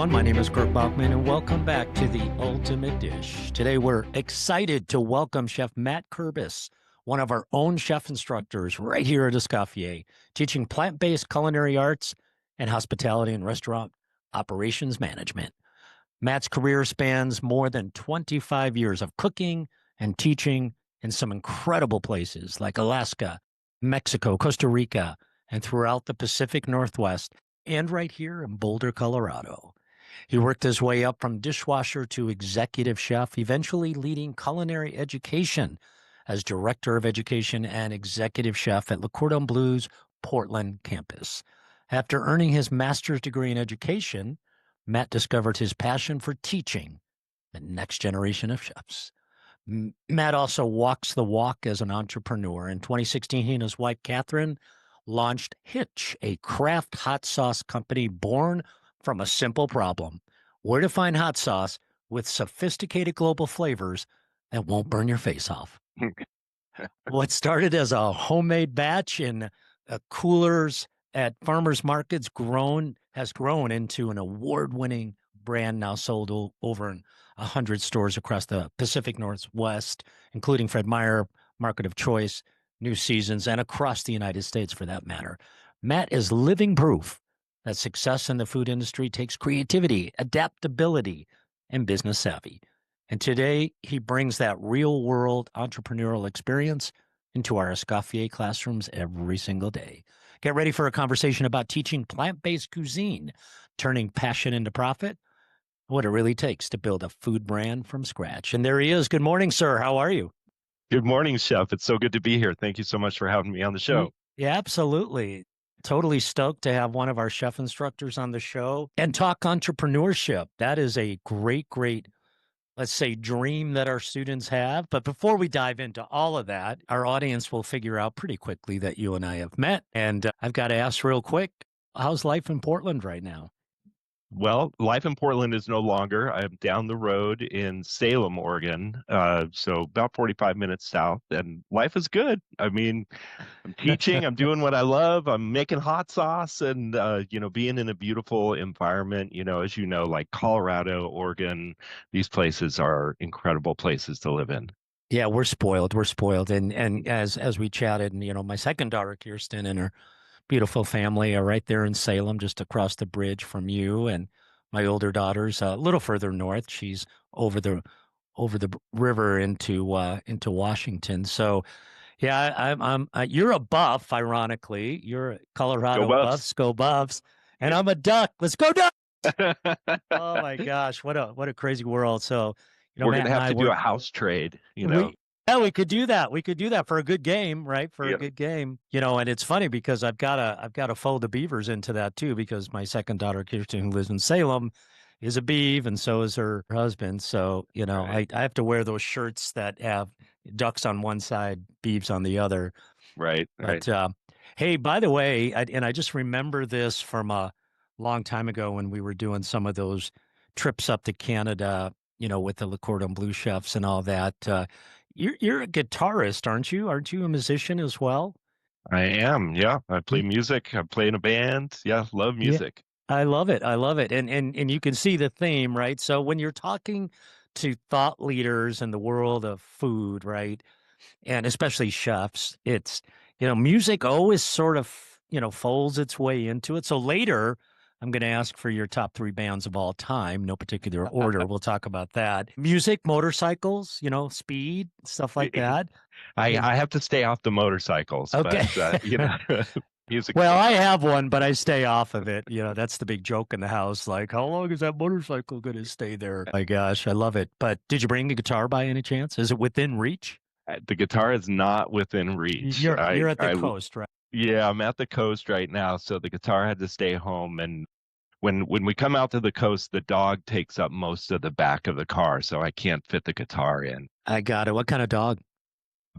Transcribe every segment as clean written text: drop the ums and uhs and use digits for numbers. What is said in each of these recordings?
everyone. My name is Kurt Bachman, and welcome back to The Ultimate Dish. Today, we're excited to welcome Chef Matt Kuerbis, one of our own chef instructors right here at Escoffier, teaching plant-based culinary arts and hospitality and restaurant operations management. Matt's career spans more than 25 years of cooking and teaching in some incredible places like Alaska, Mexico, Costa Rica, and throughout the Pacific Northwest, and right here in Boulder, Colorado. He worked his way up from dishwasher to executive chef, eventually leading culinary education as director of education and executive chef at Le Cordon Bleu's Portland campus. After earning his master's degree in education, Matt discovered his passion for teaching the next generation of chefs. Matt also walks the walk as an entrepreneur. In 2016, he and his wife, Catherine, launched HYCH, a craft hot sauce company born from a simple problem: where to find hot sauce with sophisticated global flavors that won't burn your face off. What started as a homemade batch in coolers at farmers markets has grown into an award-winning brand now sold over in 100 stores across the Pacific Northwest, including Fred Meyer, Market of Choice, New Seasons, and across the United States for that matter. Matt is living proof that success in the food industry takes creativity, adaptability, and business savvy. And today, he brings that real-world entrepreneurial experience into our Escoffier classrooms every single day. Get ready for a conversation about teaching plant-based cuisine, turning passion into profit, what it really takes to build a food brand from scratch. And there he is. Good morning, sir. How are you? Good morning, Chef. It's so good to be here. Thank you so much for having me on the show. Yeah, absolutely. Totally stoked to have one of our chef instructors on the show and talk entrepreneurship. That is a great, let's say, dream that our students have. But before we dive into all of that, our audience will figure out pretty quickly that you and I have met. And I've got to ask real quick, how's life in Portland right now? Well, life in Portland is no longer. I'm down the road in Salem, Oregon, so about 45 minutes south, and life is good. I mean, I'm teaching, I'm doing what I love, I'm making hot sauce, and being in a beautiful environment. As you know, like Colorado, Oregon, these places are incredible places to live in. Yeah, we're spoiled. We're spoiled. And as we chatted, and my second daughter, Kirsten, and her beautiful family are right there in Salem, just across the bridge from you. And my older daughter's a little further north. She's over the river into Washington. So, yeah, you're a Buff, ironically. You're a Colorado Buffs, go Buffs, and I'm a Duck. Let's go Ducks! Oh my gosh, what a crazy world. So, we're gonna have to do a house trade. Yeah, we could do that. We could do that for a good game, right? For a good game, and it's funny because I've got to fold the Beavers into that too, because my second daughter, Kirsten, who lives in Salem, is a Beav, and so is her husband. So, right. I have to wear those shirts that have ducks on one side, Beavs on the other. Right. But hey, by the way, I just remember this from a long time ago when we were doing some of those trips up to Canada, with the Le Cordon Bleu chefs and all that. You're a guitarist, aren't you? Aren't you a musician as well? I am. Yeah. I play music. I play in a band. Yeah. Love music. Yeah, I love it. I love it. And you can see the theme, right? So when you're talking to thought leaders in the world of food, right? And especially chefs, it's, music always sort of, folds its way into it. So later, I'm going to ask for your top 3 bands of all time, no particular order. We'll talk about that. Music, motorcycles, speed, stuff like that. I have to stay off the motorcycles. Okay. But, music. Well, I have one, but I stay off of it. That's the big joke in the house. Like, how long is that motorcycle going to stay there? My gosh, I love it. But did you bring a guitar by any chance? Is it within reach? The guitar is not within reach. You're at the coast, right? Yeah, I'm at the coast right now, so the guitar had to stay home. And when we come out to the coast, the dog takes up most of the back of the car, so I can't fit the guitar in. I got it. What kind of dog?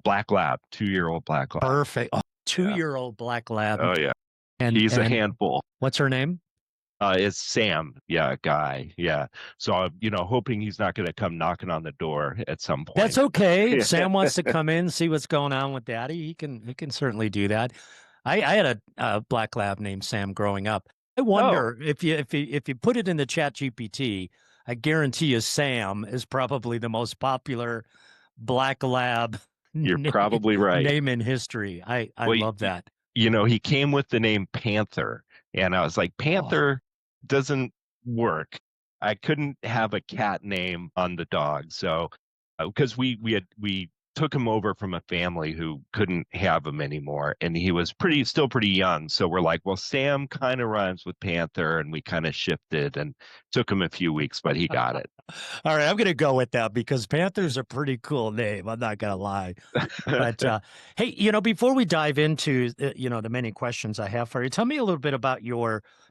Black Lab, 2-year-old Black Lab. Perfect. Oh, 2-year-old Black Lab. Oh yeah, and he's a handful. What's her name? It's Sam. Yeah, Guy. Yeah. So hoping he's not going to come knocking on the door at some point. That's okay. Sam wants to come in, see what's going on with Daddy. He can certainly do that. I had a Black Lab named Sam growing up. I Oh, wonder if you put it in the chat GPT, I guarantee you Sam is probably the most popular black lab you're name, probably right. name in history. I Well, love that. he came with the name Panther, and I was like, Oh, Panther doesn't work. I couldn't have a cat name on the dog, so because we took him over from a family who couldn't have him anymore, and he was still pretty young. So we're like, well, Sam kind of rhymes with Panther, and we kind of shifted, and took him a few weeks, but he got it. all right. I'm going to go with that because Panther's a pretty cool name. I'm not going to lie. But hey, before we dive into the many questions I have for you, tell me a little bit about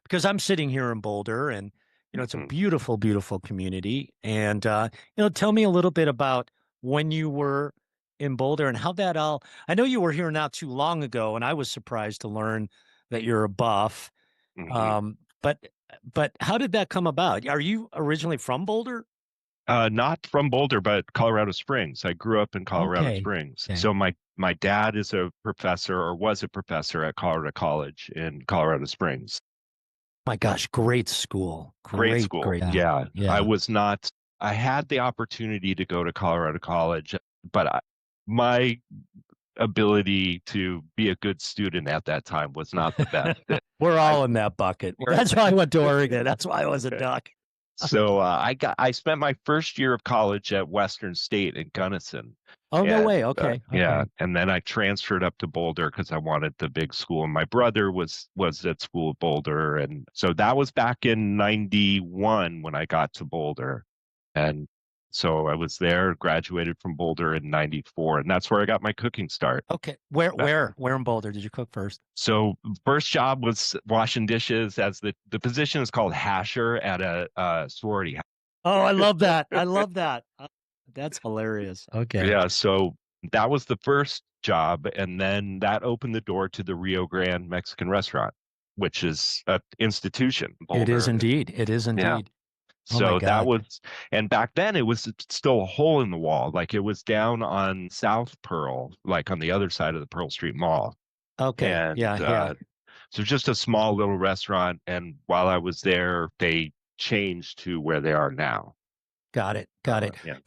because I'm sitting here in Boulder, and it's a Mhm, beautiful, beautiful community, and tell me a little bit about when you were in Boulder and how that all. I know you were here not too long ago, and I was surprised to learn that you're a buff. mhm. But how did that come about? Are you originally from Boulder? Not from Boulder, but Colorado Springs. I grew up in Colorado Okay. Springs. Okay. So my dad is a professor, or was a professor at Colorado College in Colorado Springs. My gosh, great school. Great Great, school. great. Yeah. Yeah, I Yeah. was not. I had the opportunity to go to Colorado College, but my ability to be a good student at that time was not the best. We're I all in that bucket. That's why I went to Oregon. That's why I was a duck. so I spent my first year of college at Western State in Gunnison. Oh, no And way. Okay. yeah, Okay. and then I transferred up to Boulder because I wanted the big school. And my brother was at school at Boulder, and so that was back in '91 when I got to Boulder, and so I was there, graduated from Boulder in '94, and that's where I got my cooking start. Okay. Where, Uh, where, where in Boulder did you cook first? So first job was washing dishes, as the position is called hasher at a sorority. Oh, I love that. I love that. That's hilarious. Okay. Yeah, so that was the first job, and then that opened the door to the Rio Grande Mexican restaurant, which is an institution, It is Boulder. indeed. It is Yeah. indeed. Oh my So that God. was, and back then it was still a hole in the wall. Like, it was down on South Pearl, like on the other side of the Pearl Street Mall. Okay. And Yeah. Yeah. so just a small little restaurant. And while I was there, they changed to where they are now. Got it. Got it. Yeah.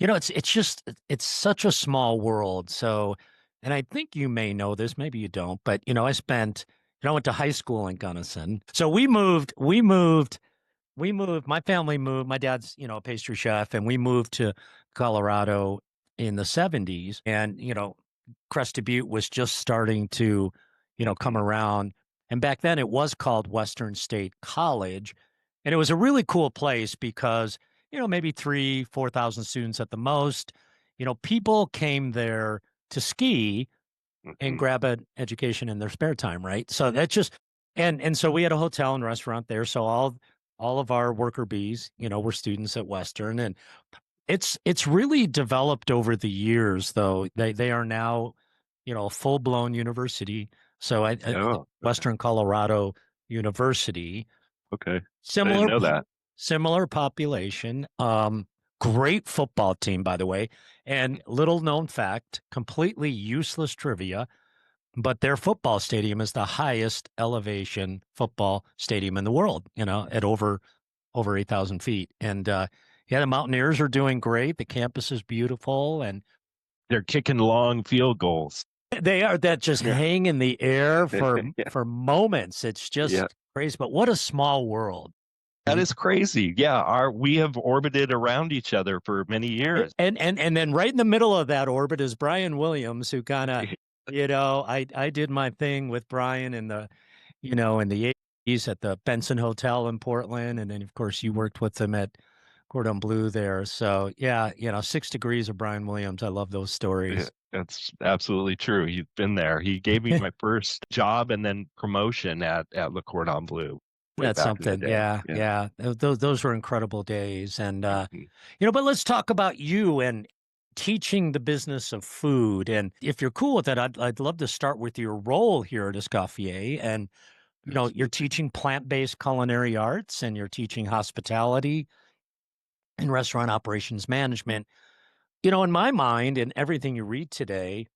It's such a small world. So, and I think you may know this, maybe you don't, but I went to high school in Gunnison. So we moved, my family moved, my dad's, a pastry chef, and we moved to Colorado in the 70s. And, Crested Butte was just starting to, come Mhm. around. And back then it was called Western State College. And it was a really cool place because, maybe 4,000 students at the most. People came there to ski and Mhm. grab an education in their spare time, right? So that's just and so we had a hotel and restaurant there. So all of our worker bees, were students at Western, and it's really developed over the years. Though they are now, a full blown university. So I think Oh, okay. Western Colorado University, Okay. I didn't similar know that. similar population, great football team by the way, and little known fact, completely useless trivia, but their football stadium is the highest elevation football stadium in the world, at over 8,000 feet. And yeah, the Mountaineers are doing great. The campus is beautiful, and They're kicking long field goals. they are that just Yeah. hang in the air for Yeah. for moments. It's Yeah. just crazy. But what a small world. That And is crazy. Yeah, we have orbited around each other for many years. and then right in the middle of that orbit is Brian Williams, who kind of, I did my thing with Brian in the 80s at the Benson Hotel in Portland. And then, of course, you worked with him at Cordon Bleu there. So, yeah, 6 degrees of Brian Williams. I love those Yeah, stories. that's absolutely true. He's been there. He gave me my first job and then promotion at Le Cordon Bleu way That's back in the something. day. Yeah, Yeah. yeah. Those were incredible days. And, Mhm. but let's talk about you and teaching the business of food. And if you're cool with that, I'd love to start with your role here at Escoffier. And, you're Absolutely. teaching plant-based culinary arts, and you're teaching hospitality and restaurant operations management. In my mind and everything you read today,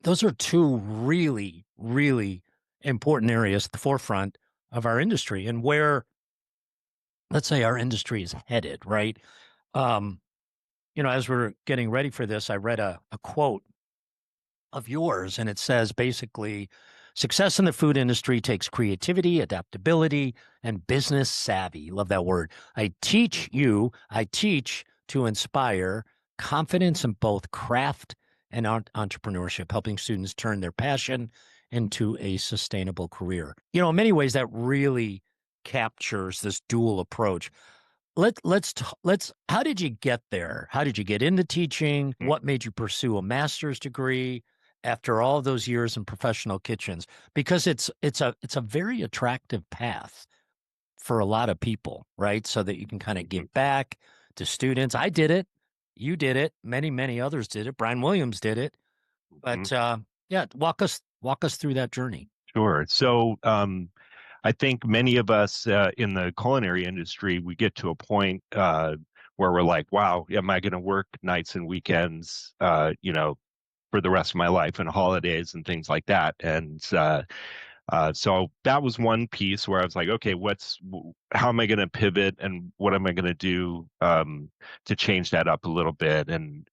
those are two really, really important areas at the forefront of our industry and where, let's say, our industry is headed, right? Um, as we're getting ready for this, I read a quote of yours, and it says basically, success in the food industry takes creativity, adaptability, and business savvy. Love that word. I teach to inspire confidence in both craft and entrepreneurship, helping students turn their passion into a sustainable career. In many ways, that really captures this dual approach. Let's how did you get there? How did you get into teaching? Mm. What made you pursue a master's degree after all those years in professional kitchens? Because it's a very attractive path for a lot of people, right? So that you can kind of Mhm. give back to students. I did it. You did it. Many others did it. Brian Williams did it. Mhm. But yeah, walk us through that journey. Sure. So, I think many of us in the culinary industry, we get to a point where we're like, wow, am I going to work nights and weekends, for the rest of my life and holidays and things like that? And so that was one piece where I was like, okay, how am I going to pivot and what am I going to do to change that up a little bit? And,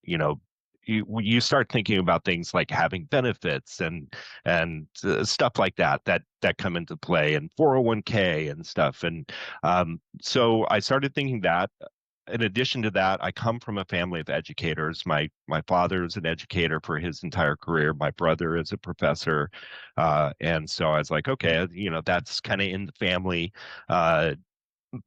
you start thinking about things like having benefits and stuff like that come into play, and 401k and stuff. And so I started thinking that. In addition to that, I come from a family of educators. My father is an educator for his entire career. My brother is a professor, and so I was like, okay, that's kind of in the family uh,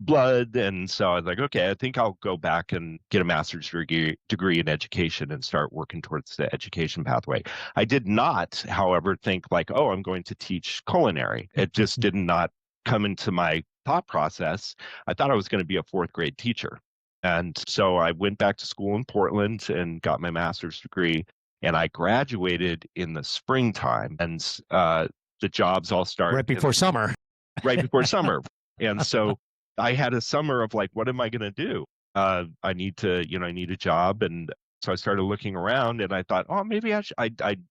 blood. And so I was like, okay, I think I'll go back and get a master's degree in education and start working towards the education pathway. I did not, however, think like, oh, I'm going to teach culinary. It just did not come into my thought process. I thought I was going to be a fourth grade teacher. And so I went back to school in Portland and got my master's degree. And I graduated in the springtime, and the jobs all start Right before summer. right before summer. And so I had a summer of like, what am I going to do? I need a job. And so I started looking around and I thought, oh, maybe I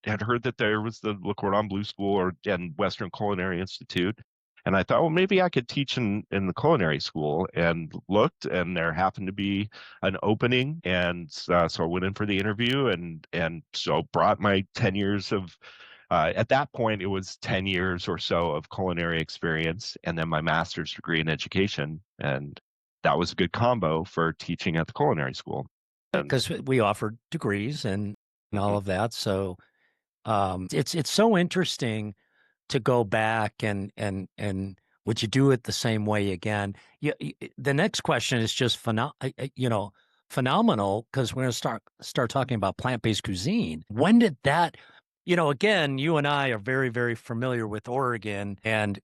had heard that there was the Le Cordon Bleu School and Western Culinary Institute. And I thought, well, maybe I could teach in the culinary school, and looked, and there happened to be an opening. And so I went in for the interview, and so brought my 10 years of at that point, it was 10 years or so of culinary experience, and then my master's degree in education. And that was a good combo for teaching at the culinary school. And Because we offered degrees and all mhm, of that. So it's so interesting to go back and would you do it the same way again? The next question is just phenomenal because we're going to start talking about plant-based cuisine. When did that? Again, you and I are very familiar with Oregon, and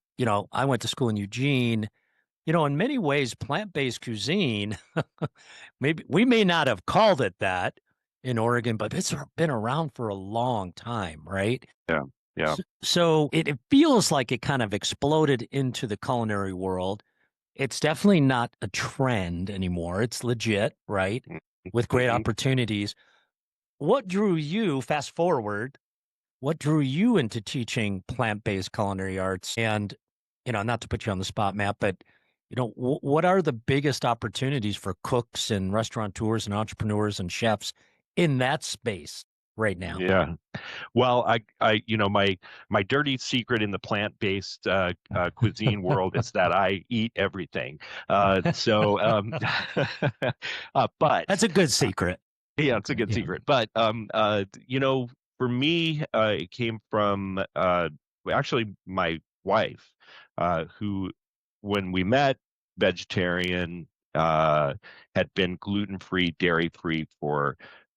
I went to school in Eugene. In many ways, plant-based cuisine, maybe we may not have called it that in Oregon, but it's been around for a long time, right? yeah, yeah. So it feels like it kind of exploded into the culinary world. It's definitely not a trend anymore. It's legit, right? With great Mhm. opportunities. What drew you, fast forward, what drew you into teaching plant-based culinary arts? And, not to put you on the spot, Matt, but, what are the biggest opportunities for cooks and restaurateurs and entrepreneurs and chefs in that space right now? Yeah. Well, my dirty secret in the plant-based cuisine world is that I eat everything. But That's a good secret. yeah, it's a good Yeah. secret. But for me, it came from actually my wife, who, when we met, vegetarian, uh, had been gluten-free, dairy-free for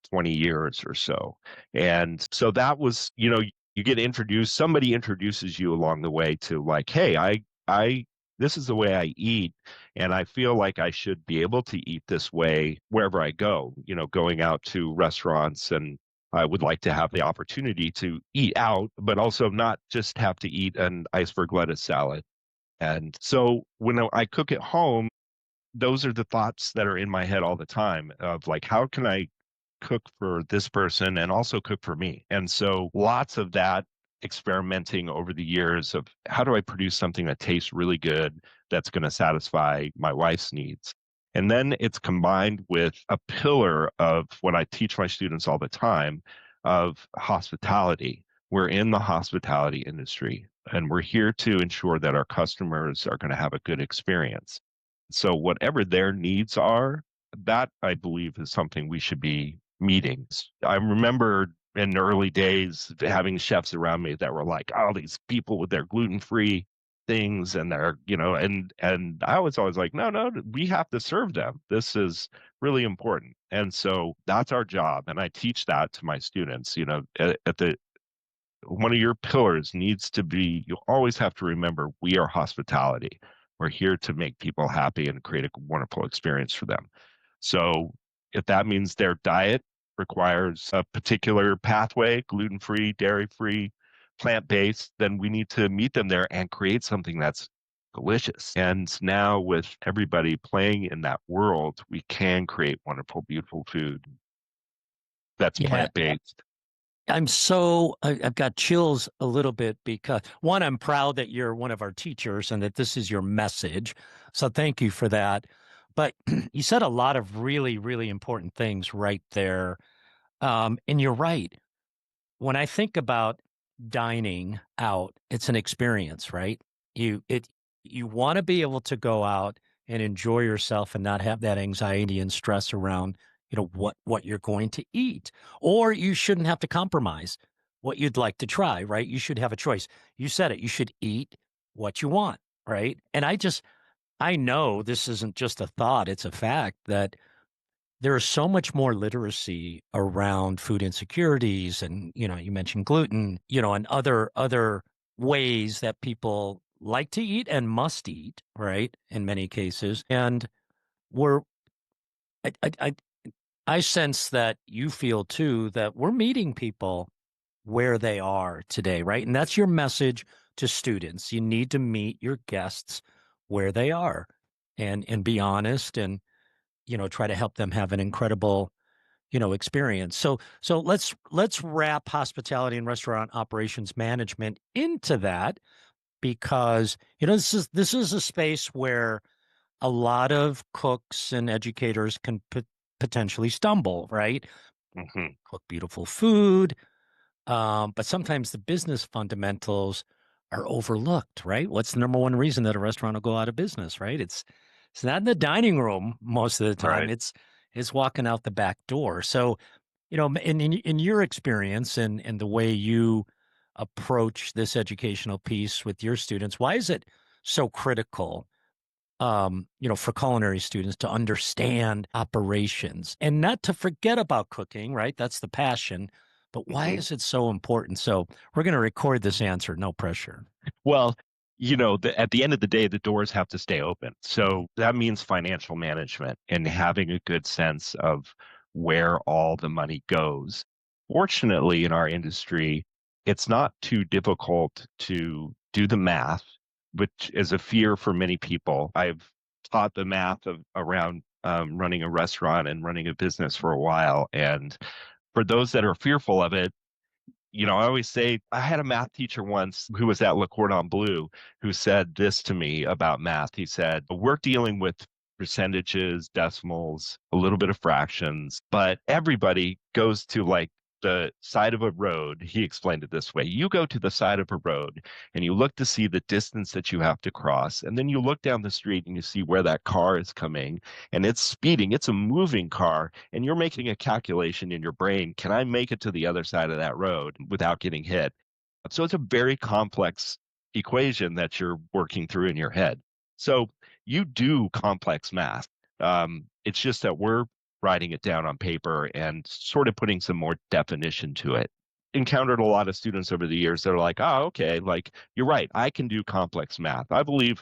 20 years or so. And so that was, you get introduced, somebody introduces you along the way to like, hey, this is the way I eat, and I feel like I should be able to eat this way wherever I go, going out to restaurants. And I would like to have the opportunity to eat out, but also not just have to eat an iceberg lettuce salad. And so when I cook at home, those are the thoughts that are in my head all the time of like, how can I cook for this person and also cook for me? And so lots of that experimenting over the years of how do I produce something that tastes really good, that's going to satisfy my wife's needs. And then it's combined with a pillar of what I teach my students all the time of hospitality. We're in the hospitality industry and we're here to ensure that our customers are going to have a good experience. So whatever their needs are, that I believe is something we should be meeting. I remember in the early days having chefs around me that were like, oh, these people with their gluten-free things and their, and I was always like, no, we have to serve them. This is really important. And so that's our job. And I teach that to my students, at the one of your pillars needs to be, you always have to remember we are hospitality. We're here to make people happy and create a wonderful experience for them. So if that means their diet requires a particular pathway, gluten-free, dairy-free, plant-based, then we need to meet them there and create something that's delicious. And now with everybody playing in that world, we can create wonderful, beautiful food that's Yeah. plant-based. I've got chills a little bit because one, I'm proud that you're one of our teachers and that this is your message. So thank you for that. But you said a lot of really, really important things right there. And you're right. When I think about dining out, it's an experience, right? You want to be able to go out and enjoy yourself and not have that anxiety and stress around, what you're going to eat. Or you shouldn't have to compromise what you'd like to try, right? You should have a choice. You said it, you should eat what you want, right? And I know this isn't just a thought, it's a fact that there is so much more literacy around food insecurities and you mentioned gluten, and other ways that people like to eat and must eat, right, in many cases. And we're I I I, I sense that you feel too that we're meeting people where they are today, right? And that's your message to students. You need to meet your guests where they are and be honest and try to help them have an incredible experience. So let's wrap hospitality and restaurant operations management into that because this is a space where a lot of cooks and educators can potentially stumble, right? Mm-hmm. Cook beautiful food, but sometimes the business fundamentals are overlooked, right? What's the number one reason that a restaurant will go out of business, right? It's not in the dining room most of the time. Right. It's walking out the back door. So, in your experience and the way you approach this educational piece with your students, why is it so critical for culinary students to understand operations and not to forget about cooking, right? That's the passion. But why Mm-hmm. is it so important? So we're going to record this answer, no pressure. Well, at the end of the day, the doors have to stay open. So that means financial management and having a good sense of where all the money goes. Fortunately, in our industry, it's not too difficult to do the math, which is a fear for many people. I've taught the math of around running a restaurant and running a business for a while. And for those that are fearful of it, I always say I had a math teacher once who was at Le Cordon Bleu who said this to me about math. He said, we're dealing with percentages, decimals, a little bit of fractions, but everybody goes to like the side of a road. He explained it this way. You go to the side of a road and you look to see the distance that you have to cross. And then you look down the street and you see where that car is coming and it's speeding. It's a moving car. And you're making a calculation in your brain. Can I make it to the other side of that road without getting hit? So it's a very complex equation that you're working through in your head. So you do complex math. It's just that we're writing it down on paper and sort of putting some more definition to it. Encountered a lot of students over the years that are like, oh, okay, like you're right, I can do complex math. I believe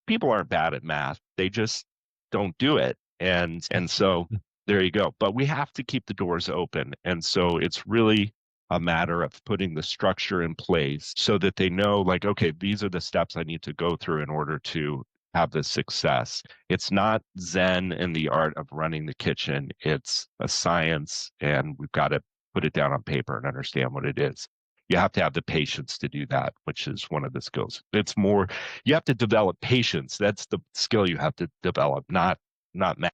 people aren't bad at math. They just don't do it. And so there you go. But we have to keep the doors open. And so it's really a matter of putting the structure in place so that they know like, okay, these are the steps I need to go through in order to have this success. It's not Zen in the art of running the kitchen. It's a science and we've got to put it down on paper and understand what it is. you have to have the patience to do that, which is one of the skills. It's more, you have to develop patience. That's the skill you have to develop, not math.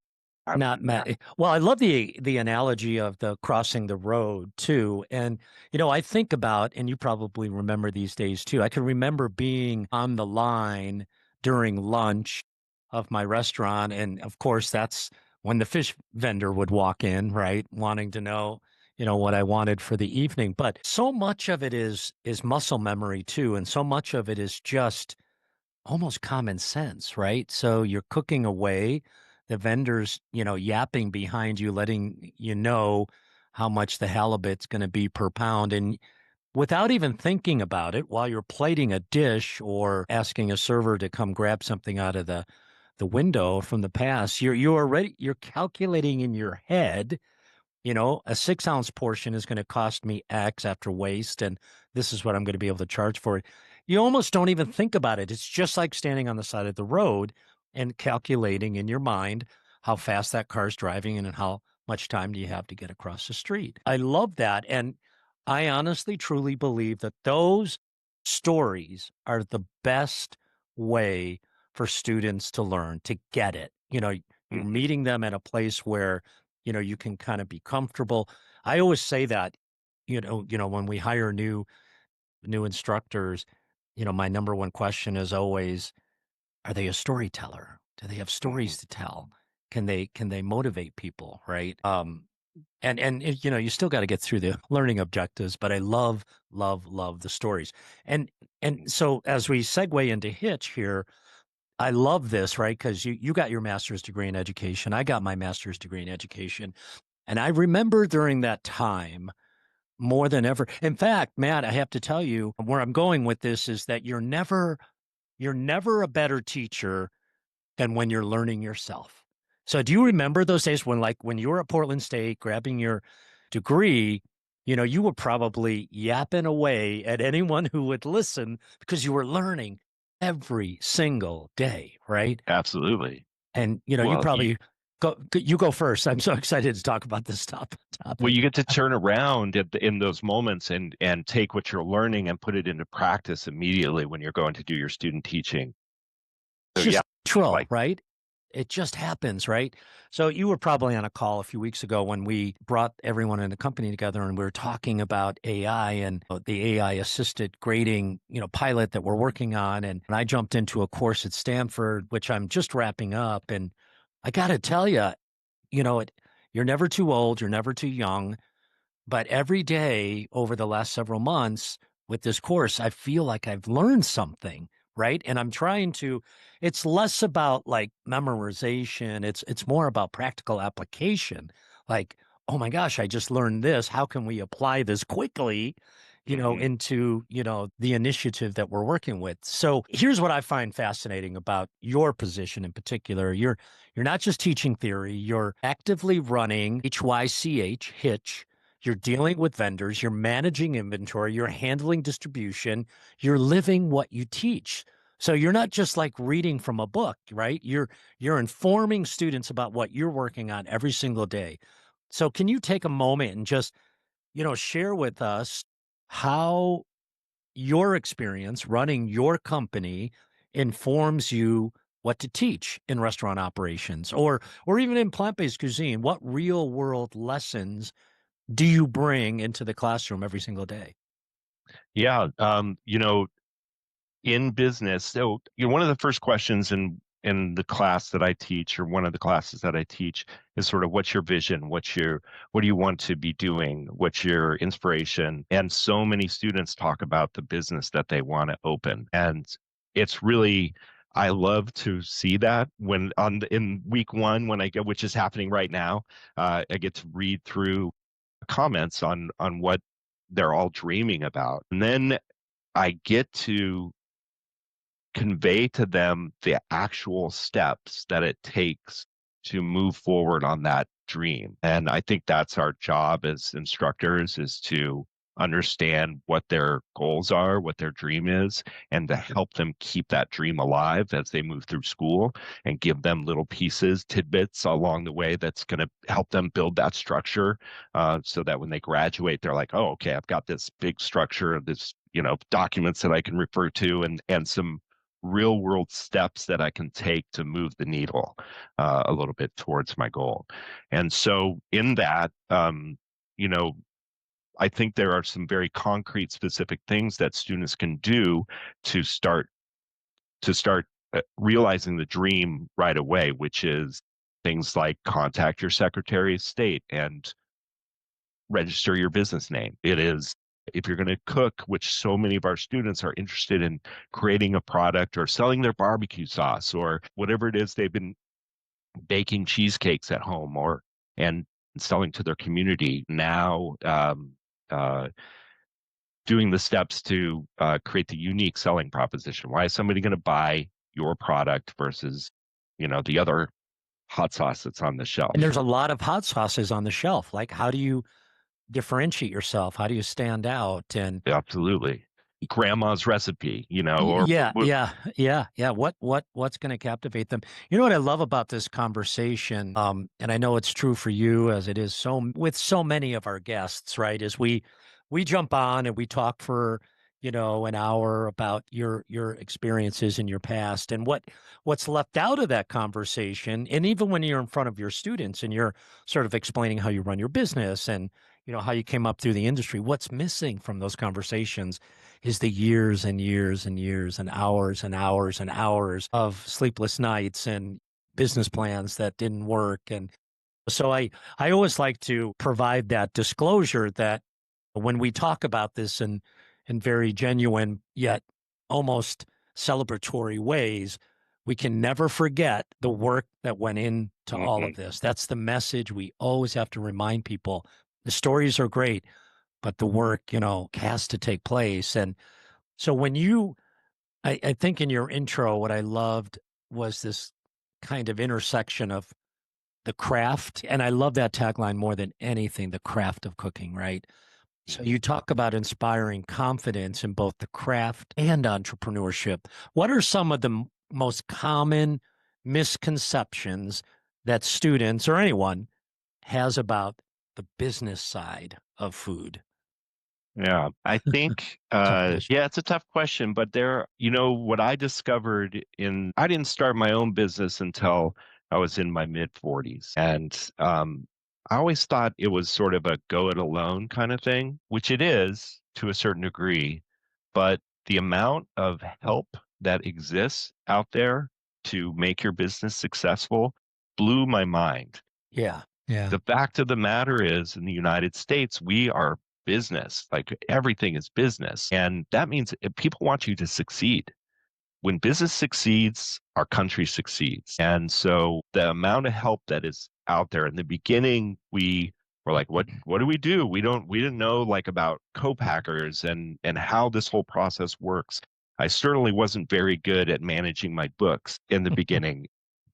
Not Matt. Well, I love the analogy of the crossing the road too. And I think about, and you probably remember these days too. I can remember being on the line during lunch of my restaurant, and of course, that's when the fish vendor would walk in, right, wanting to know, what I wanted for the evening. But so much of it is muscle memory too, and so much of it is just almost common sense, right? So you're cooking away, the vendor's, yapping behind you, letting you know how much the halibut's going to be per pound. And without even thinking about it, while you're plating a dish or asking a server to come grab something out of the window from the pass, you're calculating in your head, a 6 ounce portion is going to cost me X after waste, and this is what I'm going to be able to charge for it. You almost don't even think about it. It's just like standing on the side of the road and calculating in your mind how fast that car's driving and how much time do you have to get across the street. I love that. And I honestly, truly believe that those stories are the best way for students to learn, to get it. You're Mhm. meeting them at a place where you can kind of be comfortable. I always say that, when we hire new instructors, my number one question is always, are they a storyteller? Do they have Mhm. stories to tell? Can they motivate people, right? And you still got to get through the learning objectives, but I love, love, love the stories. And so as we segue into Hitch here, I love this, right? Because you got your master's degree in education. I got my master's degree in education. And I remember during that time more than ever. In fact, Matt, I have to tell you where I'm going with this is that you're never a better teacher than when you're learning yourself. So do you remember those days when you were at Portland State grabbing your degree, you were probably yapping away at anyone who would listen because you were learning every single day, right? Absolutely. And you Well, probably go first. I'm so excited to talk about this well, topic. you get to turn around in those moments and take what you're learning and put it into practice immediately when you're going to do your student teaching. So It's yeah, just natural, like right? It just happens, right? So you were probably on a call a few weeks ago when we brought everyone in the company together and we were talking about AI and the AI assisted grading, pilot that we're working on. And I jumped into a course at Stanford, which I'm just wrapping up. And I got to tell you, you're never too old, you're never too young. But every day over the last several months with this course, I feel like I've learned something, right? And I'm trying to, it's less about like memorization. It's more about practical application. Like, oh my gosh, I just learned this. How can we apply this quickly, mhm. into, the initiative that we're working with? So here's what I find fascinating about your position in particular. You're not just teaching theory, you're actively running HYCH, Hitch. You're dealing with vendors, you're managing inventory, you're handling distribution, you're living what you teach. So you're not just like reading from a book, right? You're informing students about what you're working on every single day. So can you take a moment and just, share with us how your experience running your company informs you what to teach in restaurant operations or even in plant-based cuisine? What real world lessons do you bring into the classroom every single day? Yeah, in business. So, one of the first questions in the class that I teach, or one of the classes that I teach, is sort of what's your vision? What do you want to be doing? What's your inspiration? And so many students talk about the business that they want to open, and it's really. I love to see that when in week one when I get, which is happening right now, I get to read through comments on what they're all dreaming about, and then I get to convey to them the actual steps that it takes to move forward on that dream. And I think that's our job as instructors, is to understand what their goals are, what their dream is, and to help them keep that dream alive as they move through school and give them little pieces, tidbits along the way that's going to help them build that structure so that when they graduate, they're like, oh, okay, I've got this big structure, this, documents that I can refer to and some real world steps that I can take to move the needle a little bit towards my goal. And so in that, you know, I think there are some very concrete, specific things that students can do to start realizing the dream right away, which is things like contact your Secretary of State and register your business name. It is if you're going to cook, which so many of our students are interested in creating a product or selling their barbecue sauce or whatever it is they've been baking cheesecakes at home or and selling to their community now. Uh, Doing the steps to create the unique selling proposition. Why is somebody going to buy your product versus, the other hot sauce that's on the shelf? And there's a lot of hot sauces on the shelf. Like, how do you differentiate yourself? How do you stand out? And Absolutely. Grandma's recipe, or yeah, yeah, yeah, yeah. What's going to captivate them? You know what I love about this conversation, and I know it's true for you as it is so with so many of our guests, right? Is we jump on and we talk for an hour about your experiences in your past and what's left out of that conversation, and even when you're in front of your students and you're sort of explaining how you run your business and how you came up through the industry, what's missing from those conversations is the years and years and years and hours and hours and hours of sleepless nights and business plans that didn't work. And so I always like to provide that disclosure that when we talk about this in very genuine yet almost celebratory ways, we can never forget the work that went into all of Mhm. this. That's the message we always have to remind people. The stories are great, but the work, has to take place. And so I think in your intro, what I loved was this kind of intersection of the craft. And I love that tagline more than anything, the craft of cooking, right? So you talk about inspiring confidence in both the craft and entrepreneurship. What are some of the most common misconceptions that students or anyone has about the business side of food? Yeah, I think, Tough question. yeah, it's a tough question, but what I discovered I didn't start my own business until I was in my mid 40s. And I always thought it was sort of a go it alone kind of thing, which it is to a certain degree. But the amount of help that exists out there to make your business successful blew my mind. Yeah. Yeah. The fact of the matter is, in the United States, we are business. Like everything is business. And that means if people want you to succeed. When business succeeds, our country succeeds. And so the amount of help that is out there in the beginning, we were like, what do we do? We didn't know like about co-packers and how this whole process works. I certainly wasn't very good at managing my books in the beginning,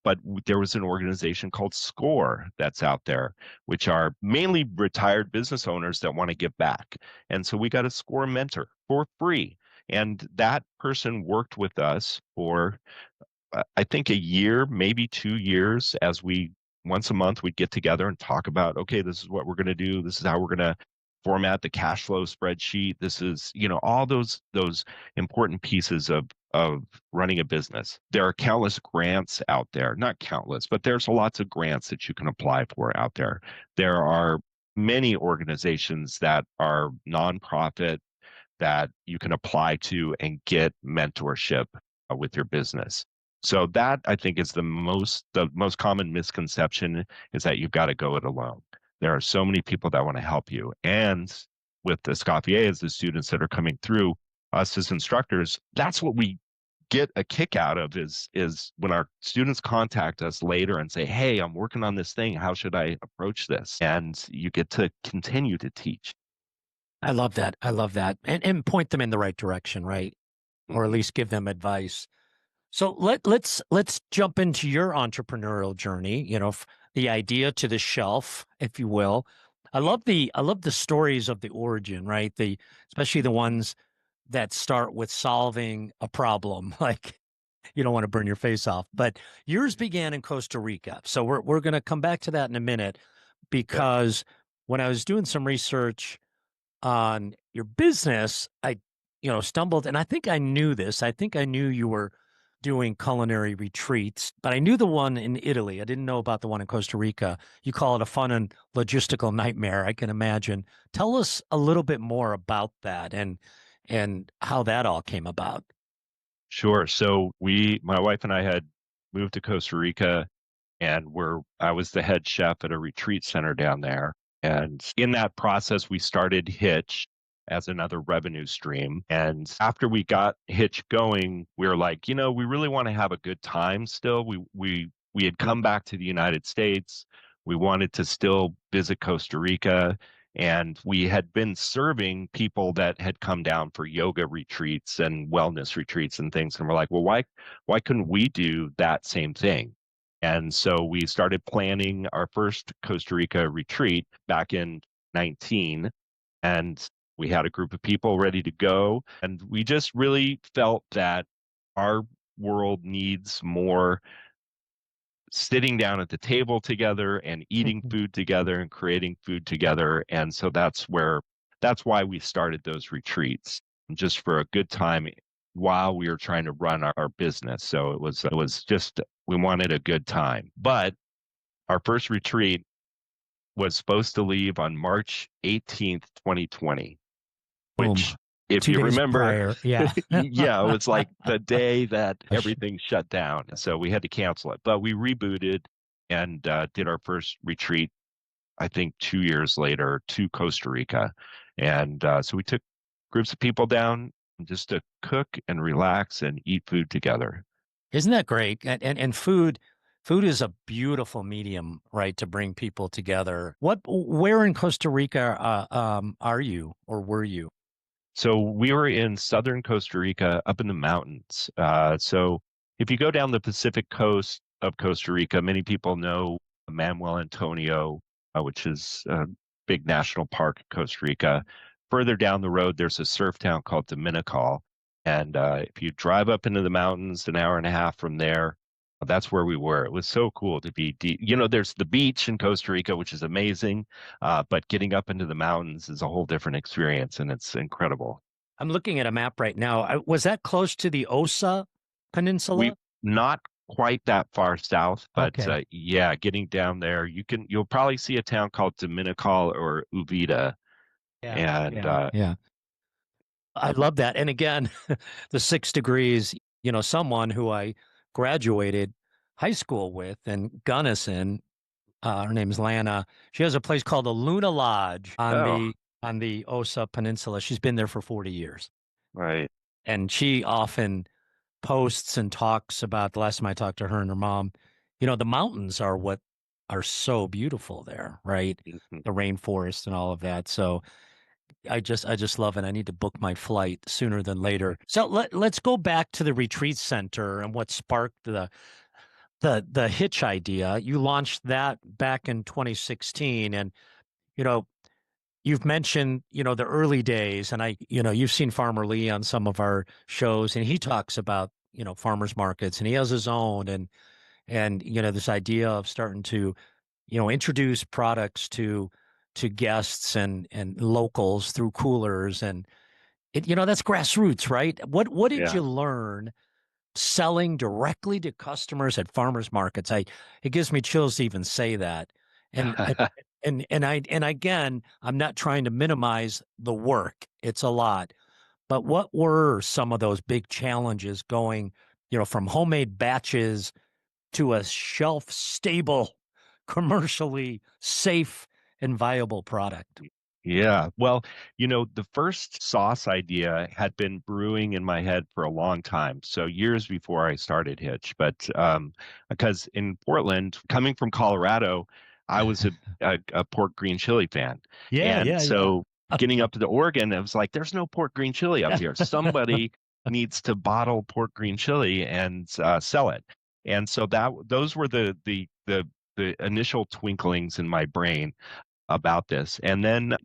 but there was an organization called SCORE that's out there, which are mainly retired business owners that want to give back. And so we got a SCORE mentor for free. And that person worked with us for, I think, a year, maybe 2 years, as we once a month we'd get together and talk about, okay, this is what we're going to do. This is how we're going to format the cash flow spreadsheet. This is, all those important pieces of running a business. There are countless grants out there, not countless, but there's lots of grants that you can apply for out there. There are many organizations that are nonprofit that you can apply to and get mentorship with your business. So that I think is the most common misconception is that you've got to go it alone. There are so many people that want to help you. And with the Escoffier, as the students that are coming through, us as instructors, that's what we get a kick out of is when our students contact us later and say, hey, I'm working on this thing. How should I approach this? And you get to continue to teach. I love that. I love that. And point them in the right direction, right? Or at Mhm. least give them advice. So let's jump into your entrepreneurial journey, the idea to the shelf, if you will. I love the stories of the origin, right? Especially the ones that start with solving a problem. Like you don't want to burn your face off. But yours began in Costa Rica. So we're going to come back to that in a minute Yep. because when I was doing some research on your business, I stumbled and I think I knew this. I think I knew you were doing culinary retreats, but I knew the one in Italy. I didn't know about the one in Costa Rica. You call it a fun and logistical nightmare, I can imagine. Tell us a little bit more about that and how that all came about. Sure. So my wife and I had moved to Costa Rica, and I was the head chef at a retreat center down there. And in that process, we started Hitch as another revenue stream. And after we got Hitch going, we were like, we really want to have a good time still. We had come back to the United States. We wanted to still visit Costa Rica. And we had been serving people that had come down for yoga retreats and wellness retreats and things. And we're like, well, why couldn't we do that same thing? And so we started planning our first Costa Rica retreat back in 19, and we had a group of people ready to go. And we just really felt that our world needs more sitting down at the table together and eating food together and creating food together. And so that's why we started those retreats, just for a good time while we were trying to run our business. So it was just we wanted a good time. But our first retreat was supposed to leave on March 18th, 2020, Boom. which if Two you days remember, prior. Yeah. yeah, it was like the day that Gosh. everything shut down. So we had to cancel it. But we rebooted and did our first retreat, I think 2 years later, to Costa Rica. And so we took groups of people down just to cook and relax and eat food together. Isn't that great? And food is a beautiful medium, right, to bring people together. Where in Costa Rica are you or were you? So we were in southern Costa Rica, up in the mountains. So if you go down the Pacific coast of Costa Rica, many people know Manuel Antonio, which is a big national park in Costa Rica. Further down the road, there's a surf town called Dominical. And if you drive up into the mountains, an hour and a half from there, that's where we were. It was so cool to be deep. There's the beach in Costa Rica, which is amazing. But getting up into the mountains is a whole different experience, and it's incredible. I'm looking at a map right now. Was that close to the Osa We Peninsula? not quite that far south, but Okay. yeah, getting down there, you'll probably see a town called Dominical or Uvita, Yeah. and Yeah. Yeah. I love that. And again, the 6 degrees, someone who I graduated high school with in Gunnison, her name's Lana. She has a place called the Luna Lodge on oh, the Osa Peninsula. She's been there for 40 years. right. And she often posts and talks about the last time I talked to her and her mom, the mountains are what are so beautiful there, right? Mhm. The rainforest and all of that. So I just love it. I need to book my flight sooner than later. So let's go back to the retreat center and what sparked the Hitch idea. You launched that back in 2016, and you know you've mentioned the early days, and you've seen Farmer Lee on some of our shows, and he talks about farmers markets, and he has his own, and this idea of starting to introduce products to guests and locals through coolers, and that's grassroots, right? What did Yeah. you learn selling directly to customers at farmers markets? It gives me chills to even say that. And again, I'm not trying to minimize the work. It's a lot. But what were some of those big challenges going, from homemade batches to a shelf stable, commercially safe and viable product? Yeah. Well, the first sauce idea had been brewing in my head for a long time. So years before I started Hitch. But because in Portland, coming from Colorado, I was a pork green chili fan. Yeah, And yeah, yeah. so getting up to the Oregon, I was like, there's no pork green chili up here. Somebody needs to bottle pork green chili and sell it. And so those were the initial twinklings in my brain. about this. And then,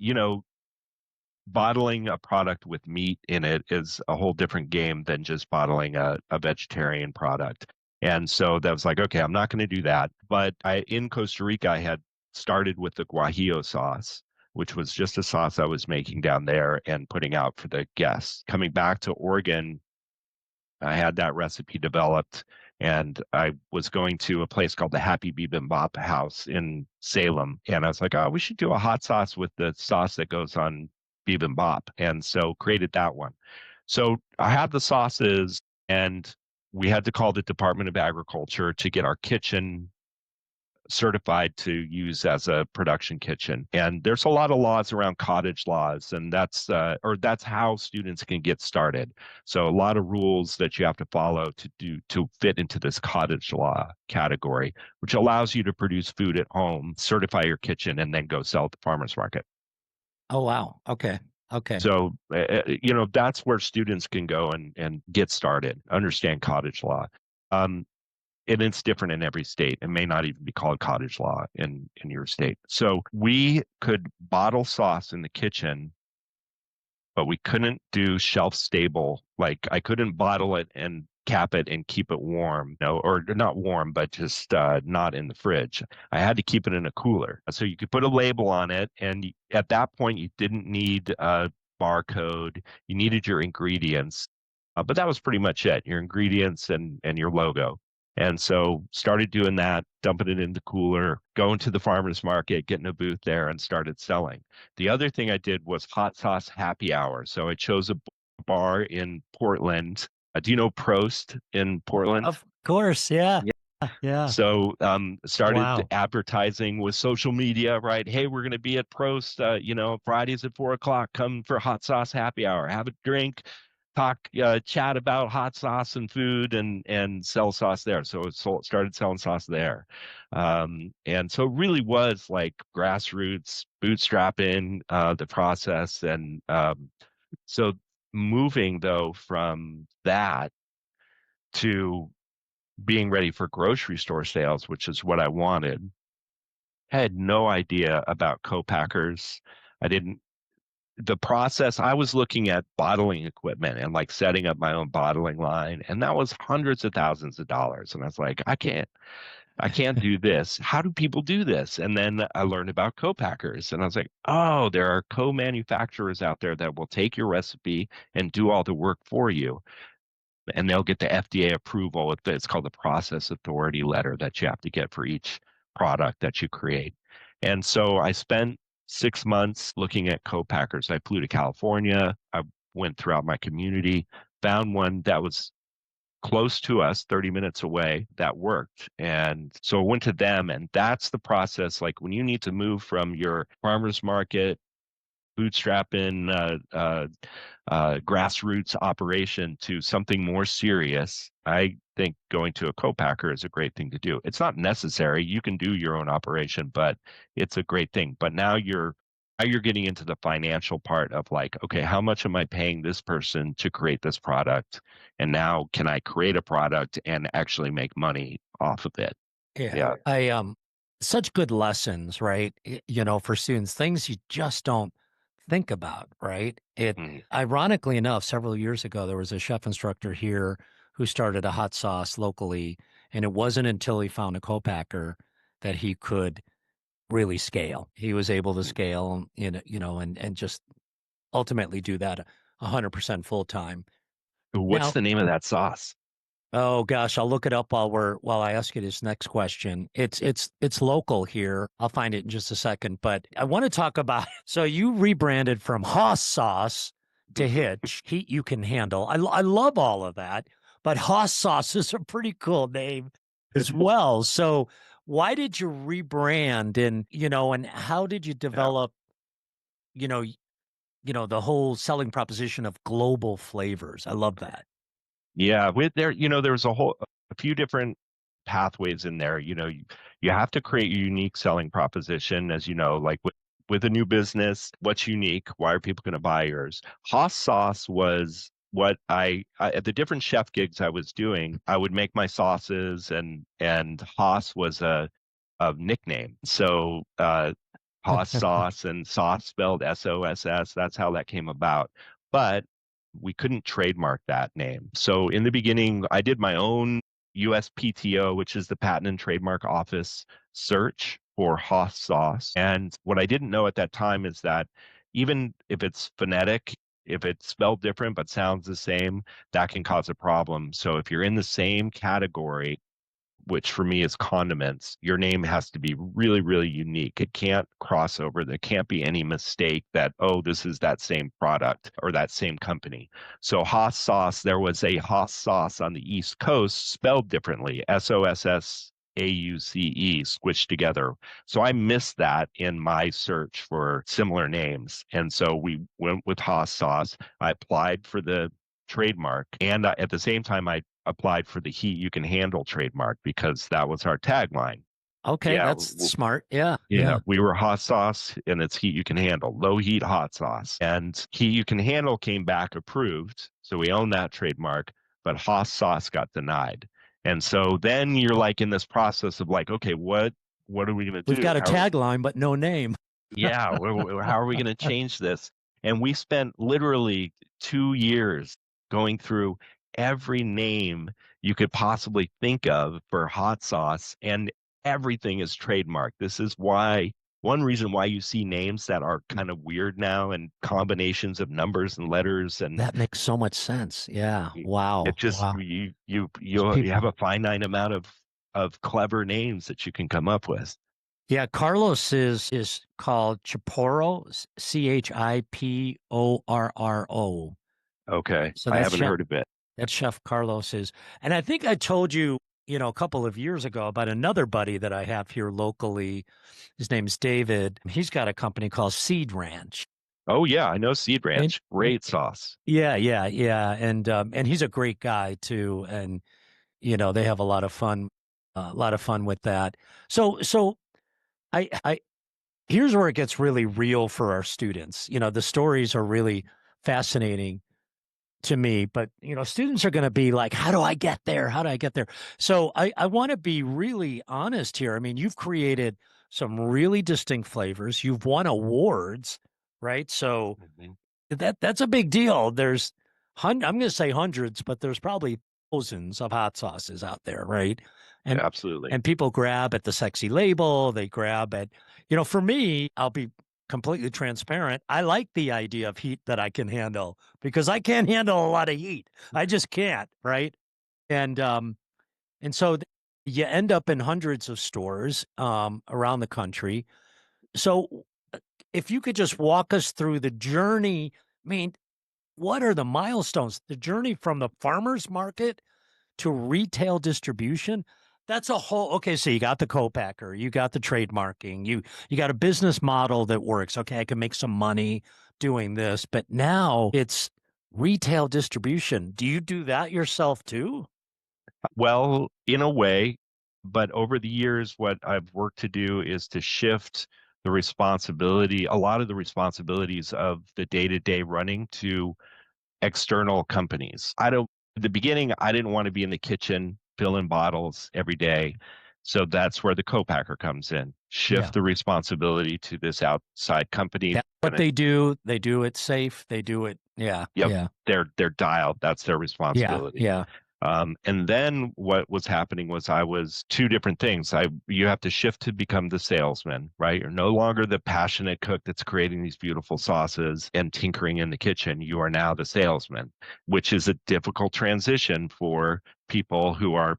bottling a product with meat in it is a whole different game than just bottling a vegetarian product. And so that was like, okay, I'm not going to do that. But in Costa Rica, I had started with the guajillo sauce, which was just a sauce I was making down there and putting out for the guests. Coming back to Oregon, I had that recipe developed, and I was going to a place called the Happy Bibimbap House in Salem. And I was like, oh, we should do a hot sauce with the sauce that goes on bibimbap. And so created that one. So I had the sauces, and we had to call the Department of Agriculture to get our kitchen certified to use as a production kitchen. And there's a lot of laws around cottage laws, and that's how students can get started. So a lot of rules that you have to follow to fit into this cottage law category, which allows you to produce food at home, certify your kitchen, and then go sell at the farmers market. Oh, wow. Okay. Okay. So, that's where students can go and get started, understand cottage law. And it's different in every state. It may not even be called cottage law in your state. So we could bottle sauce in the kitchen, but we couldn't do shelf stable. Like I couldn't bottle it and cap it and keep it warm, or not warm, but just not in the fridge. I had to keep it in a cooler. So you could put a label on it. And at that point, you didn't need a barcode. You needed your ingredients. But that was pretty much it, your ingredients and your logo. And so started doing that, dumping it in the cooler, going to the farmer's market, getting a booth there and started selling. The other thing I did was hot sauce happy hour. So I chose a bar in Portland. Do you know Prost in Portland? Of course. Yeah. Yeah. Yeah. So started Wow. advertising with social media, right? Hey, we're going to be at Prost, Fridays at 4 o'clock. Come for hot sauce happy hour. Have a drink, talk, chat about hot sauce and food, and sell sauce there. So it started selling sauce there, and so it really was like grassroots bootstrapping the process, and so moving though from that to being ready for grocery store sales, which is what I wanted. I had no idea about co-packers. I didn't the process, I was looking at bottling equipment and like setting up my own bottling line, and that was hundreds of thousands of dollars. And I was like, I can't do this. How do people do this? And then I learned about co-packers, and I was like, oh, there are co-manufacturers out there that will take your recipe and do all the work for you. And they'll get the FDA approval. It's called the process authority letter that you have to get for each product that you create. And so I spent 6 months looking at co-packers. I flew to California. I went throughout my community, found one that was close to us, 30 minutes away, that worked. And so I went to them, and that's the process. Like when you need to move from your farmer's market bootstrapping grassroots operation to something more serious, I think going to a co-packer is a great thing to do. It's not necessary. You can do your own operation, but it's a great thing. But now you're getting into the financial part of like, okay, how much am I paying this person to create this product? And now can I create a product and actually make money off of it? Yeah. Yeah. Such good lessons, right? For students, things you just don't think about, right? Mm. Ironically enough, several years ago, there was a chef instructor here who started a hot sauce locally, and it wasn't until he found a co-packer that he could really scale. He was able to scale, and just ultimately do that 100% full time. What's Now, the name of that sauce? oh gosh, I'll look it up while I ask you this next question. It's local here. I'll find it in just a second, but I want to talk about so you rebranded from Hoss Soss to HYCH, Heat You Can Handle. I love all of that, but Hoss Soss is a pretty cool name as well. So why did you rebrand, and how did you Yeah. develop, you know, the whole selling proposition of global flavors? I love that. Yeah, with there, there's a few different pathways in there. You have to create a unique selling proposition, as you know, like with a new business, what's unique? Why are people going to buy yours? Hoss Sauce was what I at the different chef gigs I was doing, I would make my sauces, and Hoss was a nickname. So Hoss Soss, and sauce spelled Soss. That's how that came about. But we couldn't trademark that name. So in the beginning, I did my own USPTO, which is the Patent and Trademark Office search for Hoss Soss. And what I didn't know at that time is that even if it's phonetic, if it's spelled different but sounds the same, that can cause a problem. So if you're in the same category, which for me is condiments, your name has to be really, really unique. It can't cross over. There can't be any mistake that, oh, this is that same product or that same company. So Hoss Soss, there was a Hoss Soss on the East Coast spelled differently, Sossauce, squished together. So I missed that in my search for similar names. And so we went with Hoss Soss. I applied for the trademark. And at the same time, I applied for the heat you can handle trademark because that was our tagline. Okay, Yeah, that's smart. Yeah, yeah, yeah. we were hot sauce and it's heat you can handle, low heat hot sauce. And heat you can handle came back approved. So we own that trademark, but Hoss Sauce got denied. And so then you're like in this process of like, okay, what are we going to We've do? got a tagline, but no name. Yeah, how are we going to change this? And we spent literally 2 years going through every name you could possibly think of for hot sauce, and everything is trademarked. This is why one reason why you see names that are kind of weird now and combinations of numbers and letters, and That makes so much sense. Yeah. it Wow. just Wow. you have People. a finite amount of clever names that you can come up with. Yeah, Carlos is called Chiporo, Chiporro. Okay, So I that's haven't heard of it. Chef Carlos's. And I think I told you, a couple of years ago about another buddy that I have here locally. His name's David. He's got a company called Seed Ranch. Oh yeah, I know Seed And Ranch. Great sauce. yeah, yeah, yeah. And he's a great guy too. And they have a lot of fun with that. So I here's where it gets really real for our students. The stories are really fascinating to me, but students are going to be like, how do I get there? How do I get there? So I want to be really honest here. I mean, you've created some really distinct flavors. You've won awards, right? So Mhm. that's a big deal. I'm going to say hundreds, but there's probably thousands of hot sauces out there, right? And Absolutely. and people grab at the sexy label. They grab at, for me, I'll be completely transparent. I like the idea of heat that I can handle because I can't handle a lot of heat. I just can't, right? And so you end up in hundreds of stores around the country. So if you could just walk us through the journey, I mean, what are the milestones? The journey from the farmer's market to retail distribution? That's a whole okay. So you got the co-packer, you got the trademarking, you got a business model that works. Okay, I can make some money doing this, but now it's retail distribution. Do you do that yourself too? Well, in a way, but over the years, what I've worked to do is to shift a lot of the responsibilities of the day-to-day running to external companies. At the beginning, I didn't want to be in the kitchen filling bottles every day. So that's where the co-packer comes in. Yeah. Shift the responsibility to this outside company. That's what they do. They do it safe. They do it. Yeah. Yep, Yeah. they're dialed. That's their Yeah. responsibility. Yeah. And then what was happening was I was two different things. You have to shift to become the salesman, right? You're no longer the passionate cook that's creating these beautiful sauces and tinkering in the kitchen. You are now the salesman, which is a difficult transition for people who are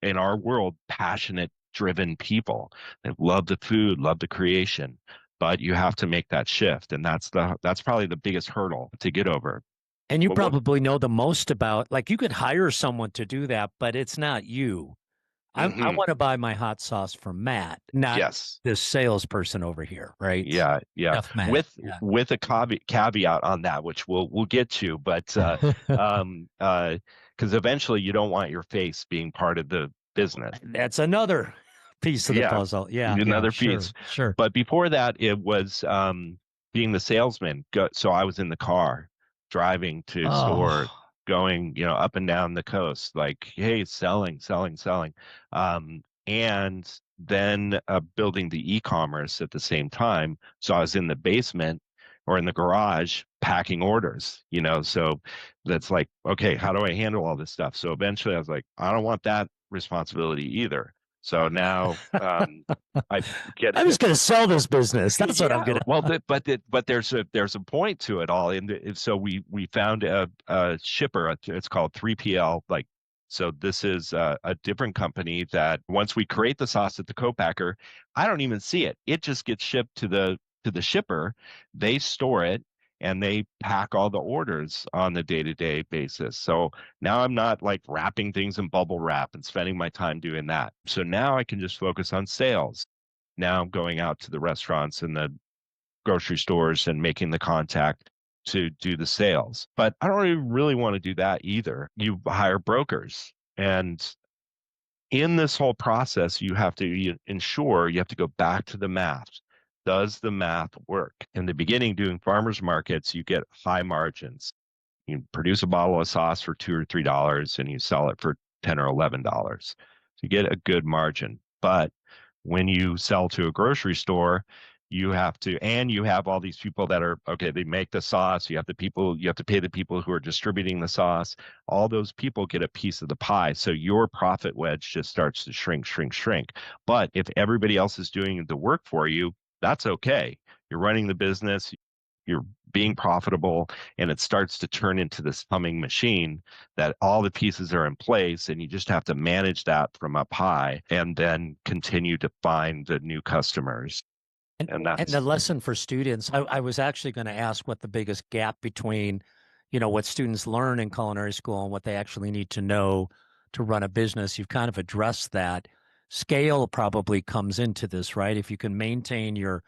in our world passionate, driven people. They love the food, love the creation, but you have to make that shift, and that's probably the biggest hurdle to get over. And you But what probably know the most about, like, you could hire someone to do that, but it's not you. I Mhm. want to buy my hot sauce from Matt, not Yes. this salesperson over here, right? Yeah, yeah. Chef Matt. With a caveat on that, which we'll get to, but Yeah. because eventually you don't want your face being part of the business. That's another piece of the Yeah, puzzle. Yeah, yeah, another piece. sure, sure. But before that, it was being the salesman. So I was in the car driving to store, Oh, going, up and down the coast, like, hey, selling, selling, selling. And then building the e-commerce at the same time. So I was in the basement or in the garage packing orders, so that's like, okay, how do I handle all this stuff? So eventually I was like, I don't want that responsibility either. So now I get I'm just going to sell this business. That's what I'm yeah, going well, but there's a point to it all, and so we found a shipper. It's called 3PL. Like, so this is a different company that once we create the sauce at the co-packer, I don't even see it. It just gets shipped to the shipper. They store it and they pack all the orders on the day-to-day basis. So now I'm not like wrapping things in bubble wrap and spending my time doing that. So now I can just focus on sales. Now I'm going out to the restaurants and the grocery stores and making the contact to do the sales. But I don't really want to do that either. You hire brokers. And in this whole process, you have to ensure you have to go back to the math. Does the math work? In the beginning, doing farmers markets, you get high margins. You produce a bottle of sauce for $2 or $3 and you sell it for $10 or $11. So you get a good margin. But when you sell to a grocery store, you have all these people that are, okay, they make the sauce. You have to pay the people who are distributing the sauce. All those people get a piece of the pie. So your profit wedge just starts to shrink, shrink, shrink. But if everybody else is doing the work for you, that's okay. You're running the business, you're being profitable, and it starts to turn into this humming machine that all the pieces are in place, and you just have to manage that from up high and then continue to find the new customers. And and the that's lesson for students, I was actually going to ask what the biggest gap between, what students learn in culinary school and what they actually need to know to run a business. You've kind of addressed that. Scale probably comes into this, right? If you can maintain your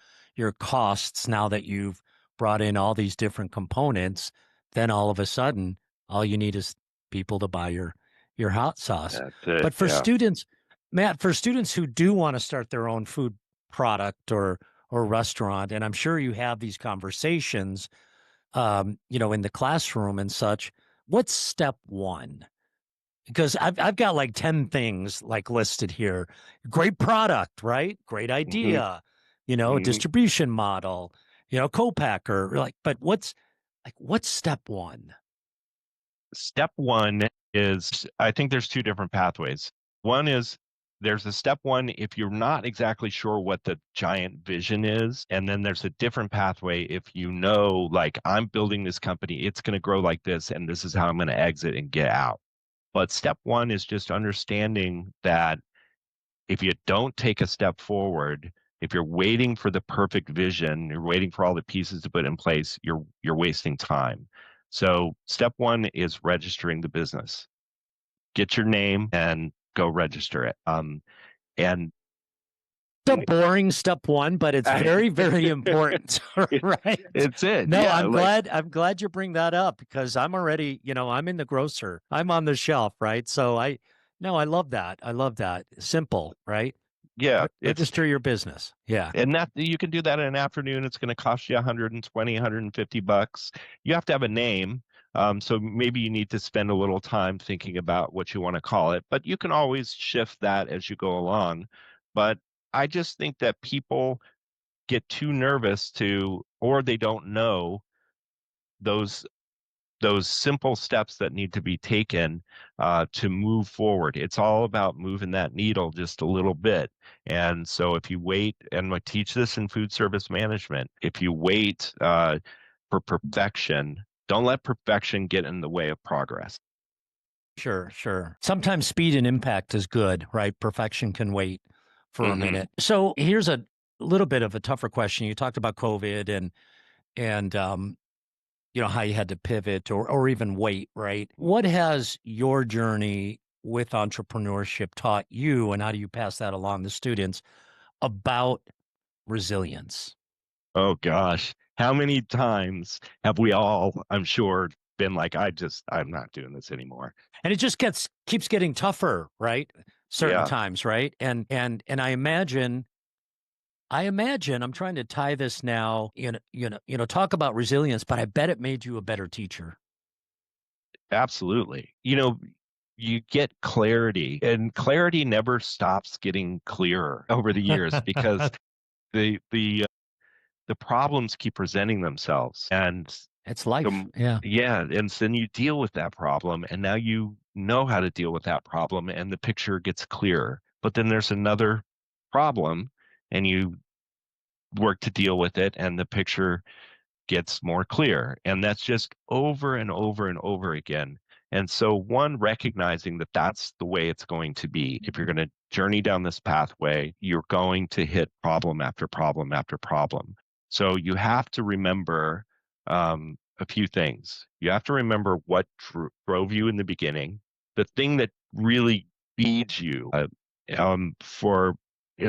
costs now that you've brought in all these different components, then all of a sudden, all you need is people to buy your hot sauce. that's it. But for Yeah. students, Matt, for students who do want to start their own food product or restaurant, and I'm sure you have these conversations, in the classroom and such. What's step one? Because I've got like 10 things like listed here. Great product, right? Great hmm idea, hmm distribution model, co-packer. But what's step one? Step one is, I think there's two different pathways. One is there's a step one if you're not exactly sure what the giant vision is. And then there's a different pathway if you know, like, I'm building this company, it's going to grow like this, and this is how I'm going to exit and get out. But step one is just understanding that if you don't take a step forward, if you're waiting for the perfect vision, you're waiting for all the pieces to put in place, you're wasting time. So step one is registering the business. Get your name and go register it. And The boring step one, but it's very, very important, right? it's it. No, Yeah. Like, I'm glad you bring that up because I'm already, I'm in the grocer. I'm on the shelf, right? So no, I love that. I love that. Simple, right? yeah, Register your business. Yeah. and that you can do that in an afternoon. It's going to cost you 120, $150. You have to have a name. So maybe you need to spend a little time thinking about what you want to call it, but you can always shift that as you go along. But I just think that people get too nervous or they don't know those those simple steps that need to be taken to move forward. It's all about moving that needle just a little bit. And so if you wait, and I teach this in food service management, if you wait for perfection, don't let perfection get in the way of progress. Sure, sure. Sometimes speed and impact is good, right? Perfection can wait for a hmm minute. So here's a little bit of a tougher question. You talked about COVID and how you had to pivot or even wait, right? What has your journey with entrepreneurship taught you, and how do you pass that along to students about resilience? Oh gosh, how many times have we all, I'm sure, been like, I'm not doing this anymore. And it just keeps getting tougher, right? Certain Yeah. times, right? And I imagine I'm trying to tie this now, talk about resilience, but I bet it made you a better teacher. Absolutely. you get clarity, and clarity never stops getting clearer over the years because the problems keep presenting themselves. And It's life. the Yeah. yeah, and so then you deal with that problem, and now you know how to deal with that problem, and the picture gets clearer. But then there's another problem, and you work to deal with it, and the picture gets more clear. And that's just over and over and over again. And so, one, recognizing that that's the way it's going to be. If you're going to journey down this pathway, you're going to hit problem after problem after problem. So, you have to remember a few things. You have to remember what drove you in the beginning, the thing that really feeds you. For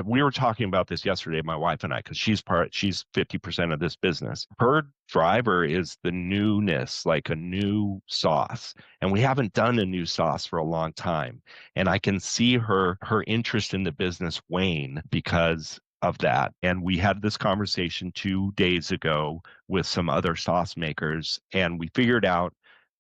we were talking about this yesterday, my wife and I, because she's 50% of this business. Her driver is the newness, like a new sauce. And we haven't done a new sauce for a long time. And I can see her interest in the business wane because of that. And we had this conversation 2 days ago with some other sauce makers, and we figured out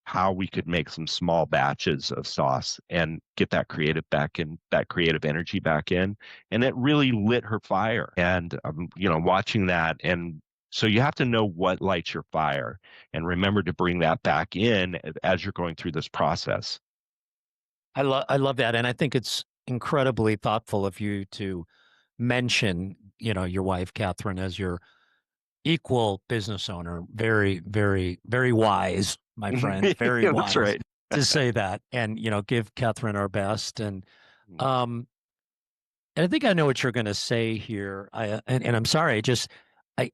how we could make some small batches of sauce and get that creative back in, that creative energy back in. And it really lit her fire. And, watching that. And so you have to know what lights your fire and remember to bring that back in as you're going through this process. I love that. And I think it's incredibly thoughtful of you to mention, your wife, Catherine, as your equal business owner. Very, very, very wise, my friend. Very Yeah, that's wise right. to say that and, give Catherine our best. Um, and I think I know what you're going to say here. And I'm sorry. I,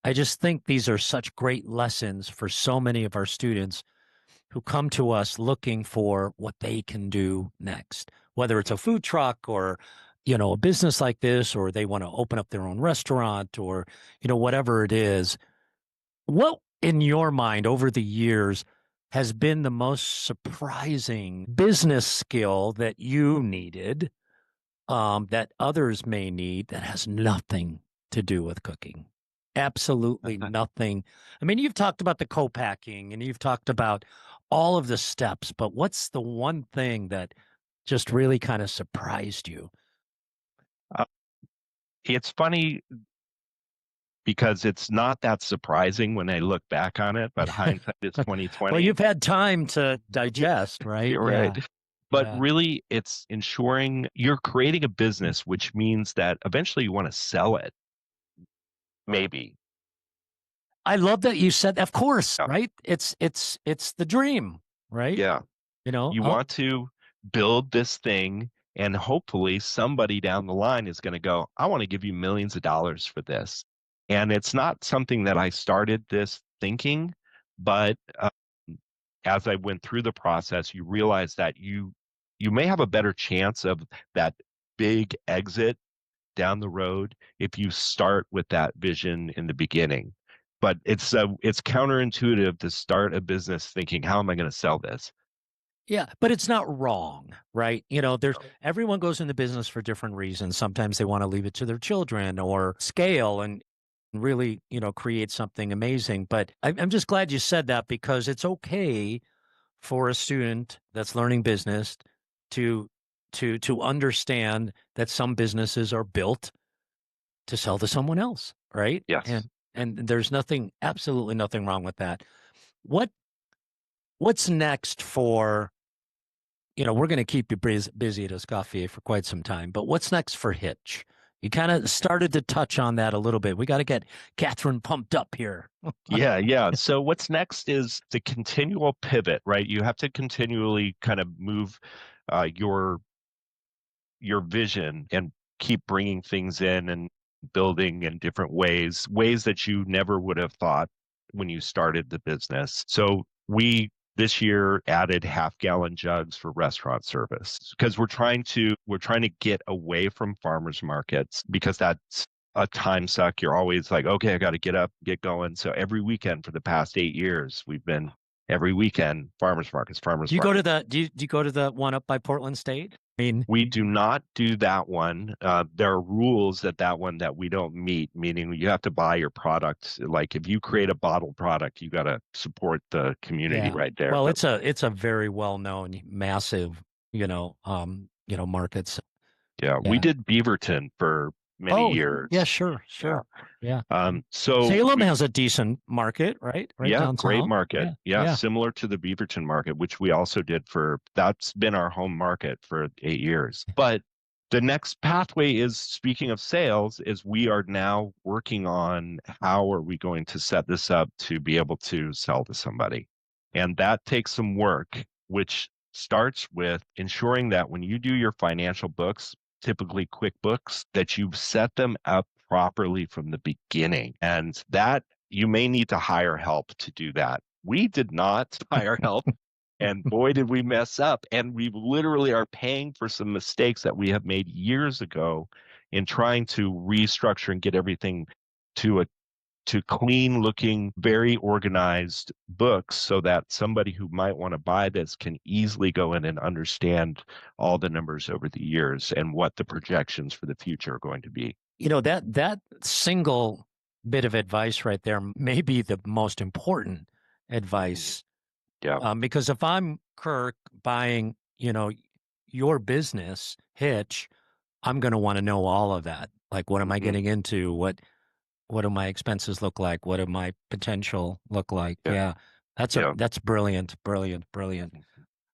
I just think these are such great lessons for so many of our students who come to us looking for what they can do next, whether it's a food truck or, a business like this, or they want to open up their own restaurant or, whatever it is. What in your mind over the years has been the most surprising business skill that you needed, that others may need that has nothing to do with cooking? Absolutely nothing. I mean, you've talked about the co-packing and you've talked about all of the steps, but what's the one thing that just really kind of surprised you? Uh, it's funny because it's not that surprising when I look back on it, but hindsight is Well, 2020. you've had time to digest, right? You're right. Yeah. But Yeah. really, it's ensuring you're creating a business, which means that eventually you want to sell it, maybe. I love that you said, of course, Yeah. right? It's the dream, right? Yeah. You Oh, want to build this thing, and hopefully somebody down the line is going to go, I want to give you millions of dollars for this. And it's not something that I started this thinking, but as I went through the process, you realize that you may have a better chance of that big exit down the road if you start with that vision in the beginning. But it's counterintuitive to start a business thinking, how am I going to sell this? yeah, but it's not wrong, right? There's everyone goes into business for different reasons. Sometimes they want to leave it to their children or scale and really, create something amazing. But I'm just glad you said that because it's okay for a student that's learning business to to understand that some businesses are built to sell to someone else, right? Yes. And there's nothing, absolutely nothing wrong with that. What what's next for, we're going to keep you busy at Escoffier for quite some time, but what's next for Hitch? You kind of started to touch on that a little bit. We got to get Catherine pumped up here. Yeah, yeah. So what's next is the continual pivot, right? You have to continually kind of move your vision and keep bringing things in and building in different ways that you never would have thought when you started the business. So we this year added half-gallon jugs for restaurant service because we're trying to get away from farmers markets because that's a time suck. You're always like, okay, I got to get up, get going. So every weekend for the past 8 years, we've been every weekend, farmers markets, farmers Do you markets. go to the do you go to the one up by Portland State? I mean, We do not do that one. There are rules at that one that we don't meet, meaning you have to buy your products. Like if you create a bottled product, you got to support the community yeah. right there. Well, But it's a very well known, massive, markets. yeah, we Yeah. did Beaverton for many Oh, yeah, years. sure, Yeah. sure. Yeah. So Salem we, has a decent market, right? Right yeah, down great south. market. Yeah. Yeah, Yeah. similar to the Beaverton market, which we also did that's been our home market for 8 years. But the next pathway is, speaking of sales, is we are now working on how are we going to set this up to be able to sell to somebody. And that takes some work, which starts with ensuring that when you do your financial books, typically QuickBooks, that you've set them up properly from the beginning. And that you may need to hire help to do that. We did not hire help. And boy, did we mess up. And we literally are paying for some mistakes that we have made years ago in trying to restructure and get everything to clean looking, very organized books so that somebody who might want to buy this can easily go in and understand all the numbers over the years and what the projections for the future are going to be. That single bit of advice right there may be the most important advice. Yeah. Because if I'm Kirk buying, your business, Hitch, I'm going to want to know all of that. Like, what am I Mm-hmm. getting into? What do my expenses look like? What do my potential look like? Yeah. Yeah. Yeah. That's brilliant, brilliant, brilliant.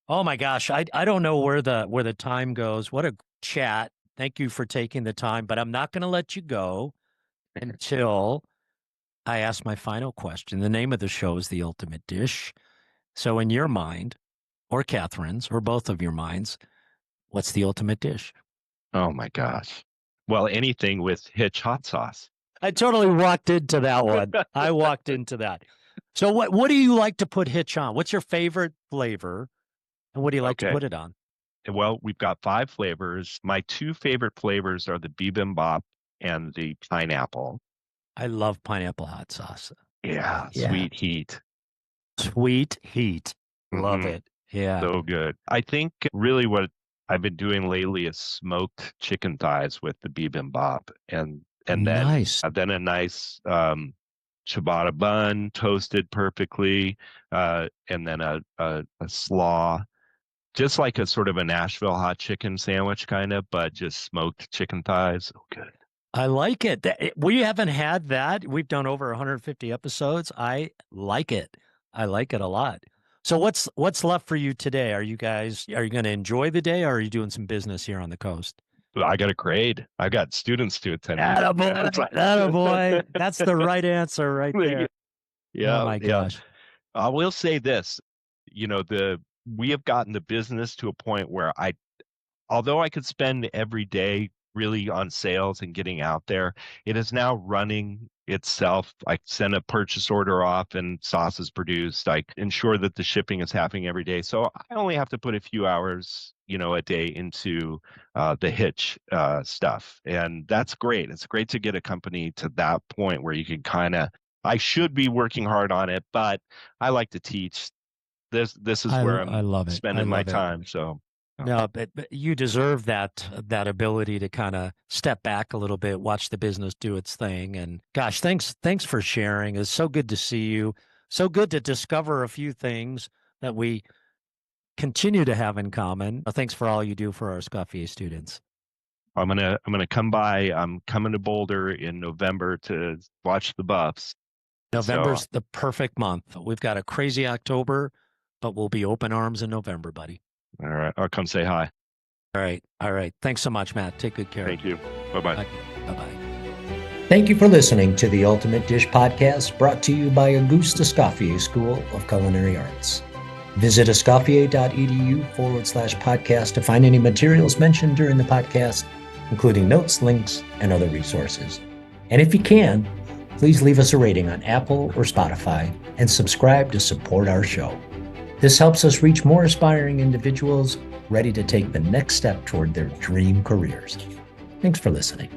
Oh my gosh. I don't know where the time goes. What a chat. Thank you for taking the time, but I'm not going to let you go until I ask my final question. The name of the show is The Ultimate Dish. So in your mind, or Catherine's, or both of your minds, what's the ultimate dish? Oh my gosh. Well, anything with HYCH hot sauce. I totally walked into that one. I walked into that. So what do you like to put Hitch on? What's your favorite flavor? And what do you like to Okay. put it on? Well, we've got 5 flavors. My 2 favorite flavors are the bibimbap and the pineapple. I love pineapple hot sauce. Yeah, Yeah. sweet heat. Sweet heat. Love Mhm. it. Yeah. So good. I think really what I've been doing lately is smoked chicken thighs with the bibimbap and Nice. then a nice ciabatta bun toasted perfectly, and then a slaw, just like a sort of a Nashville hot chicken sandwich kind of, but just smoked chicken thighs. Oh, good. I like it. We haven't had that. We've done over 150 episodes. I like it. I like it a lot. So what's left for you today? Are you going to enjoy the day, or are you doing some business here on the coast? I got a grade. I got students to attend. Attaboy. That's the right answer right there. Yeah, Oh my yeah. gosh. I will say this, we have gotten the business to a point where although I could spend every day really on sales and getting out there, it is now running itself. I send a purchase order off and sauce is produced. I ensure that the shipping is happening every day. So I only have to put a few hours, a day into the Hitch stuff. And that's great. It's great to get a company to that point where you can I should be working hard on it, but I like to teach. This is where I I'm love it. spending my time. So no, but you deserve that ability to kind of step back a little bit, watch the business do its thing. And gosh, thanks for sharing. It's so good to see you. So good to discover a few things that we continue to have in common. Thanks for all you do for our Escoffier students. I'm gonna come by. I'm coming to Boulder in November to watch the Buffs. November's the perfect month. We've got a crazy October, but we'll be open arms in November, buddy. All right, I'll come say hi. All right. All right. Thanks so much, Matt. Take good care. Thank you. Bye-bye. Bye-bye. Thank you for listening to the Ultimate Dish Podcast, brought to you by Auguste Escoffier School of Culinary Arts. Visit escoffier.edu/podcast to find any materials mentioned during the podcast, including notes, links, and other resources. And if you can, please leave us a rating on Apple or Spotify and subscribe to support our show. This helps us reach more aspiring individuals ready to take the next step toward their dream careers. Thanks for listening.